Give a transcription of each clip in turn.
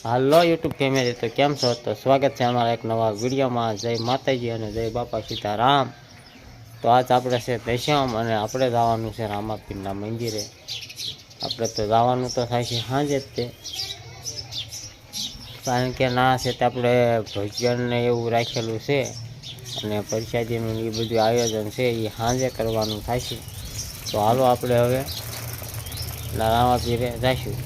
હાલો YouTube family, તો કેમ છો? તો સ્વાગત છે અમારા એક નવા વિડીયોમાં. જય માતાજી અને જય બાપા સીતારામ. તો આજ આપણે છે દશામ અને આપણે જવાનું છે રામાપીરના મંદિરે. આપણે તો જવાનું તો થાય છે સાંજે જ તે, કારણ કે ના છે તે આપણે ભજન ને એવું રાખેલું છે અને પ્રસાદીનું એ બધું આયોજન છે એ સાંજે કરવાનું થાય છે. તો હાલો આપણે હવે રામાપીરે જઈશું.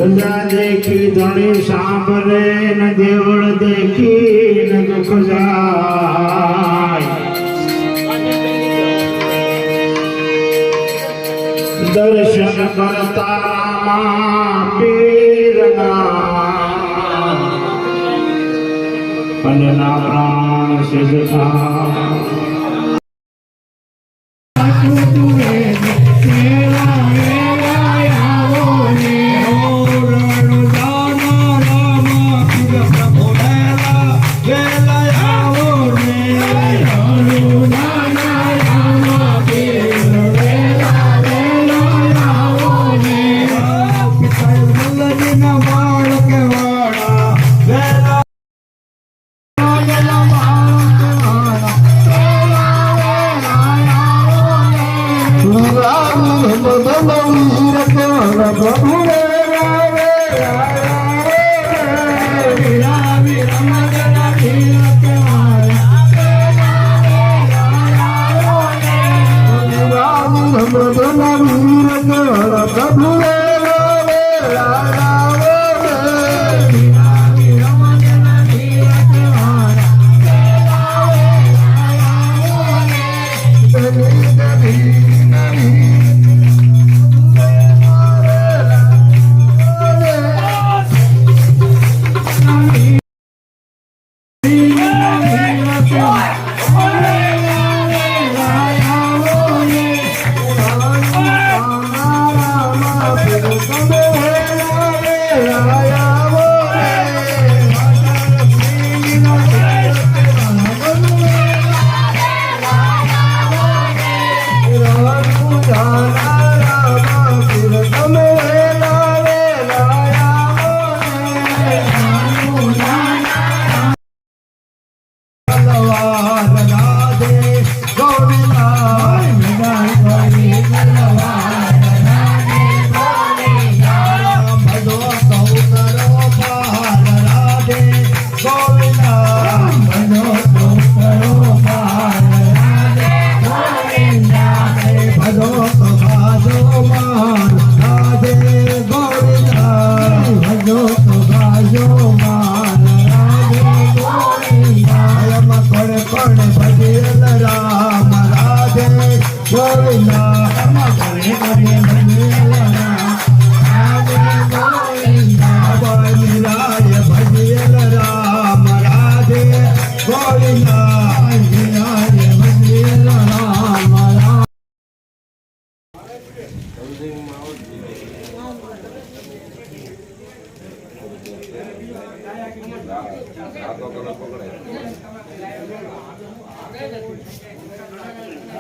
ગજા દેખી ધણી સાંભળે ને દેવળ દેખી ને દુઃખ જાય. દર્શન કરતા પીરના પલના પ્રાણ સિજતા.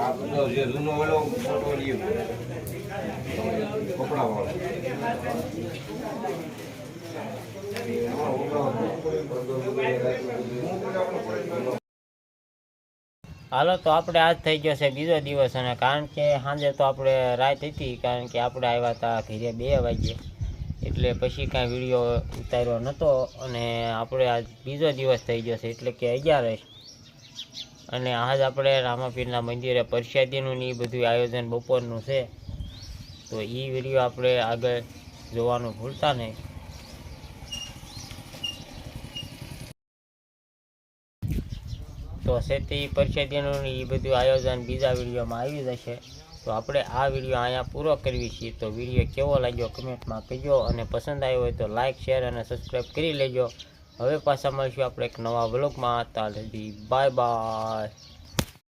આ બધો જે જૂનો ઓલો ફોટો રહ્યો કપડા વાળો હાલો તો આપણે આજ થઈ ગયો છે બીજો દિવસ, અને કારણ કે સાંજે તો આપણે રાત હતી, કારણ કે આપણે આવ્યા હતા ઘરે 2 વાગ્યે, એટલે પછી કાંઈ વિડીયો ઉતાર્યો નહોતો. અને આપણે આજ બીજો દિવસ થઈ ગયો છે, એટલે કે 11. અને આજ આપણે રામાપીરના મંદિરે પ્રસાદીનું ને એ બધું આયોજન બપોરનું છે, તો એ વિડીયો આપણે આગળ જોવાનું ભૂલતા નહીં. તો સેથી પ્રસાદીનું એ બધું આયોજન બીજા વિડીયોમાં આવી જશે. તો આપણે આ વિડીયો અહીંયા પૂરો કરવી છીએ. તો વિડીયો કેવો લાગ્યો કમેન્ટમાં કહેજો, અને પસંદ આવ્યો હોય તો લાઇક, શેર અને સબસ્ક્રાઈબ કરી લેજો. હવે પાછા મળીશું આપણે એક નવા વ્લોગમાં. ત્યાં સુધી બાય બાય.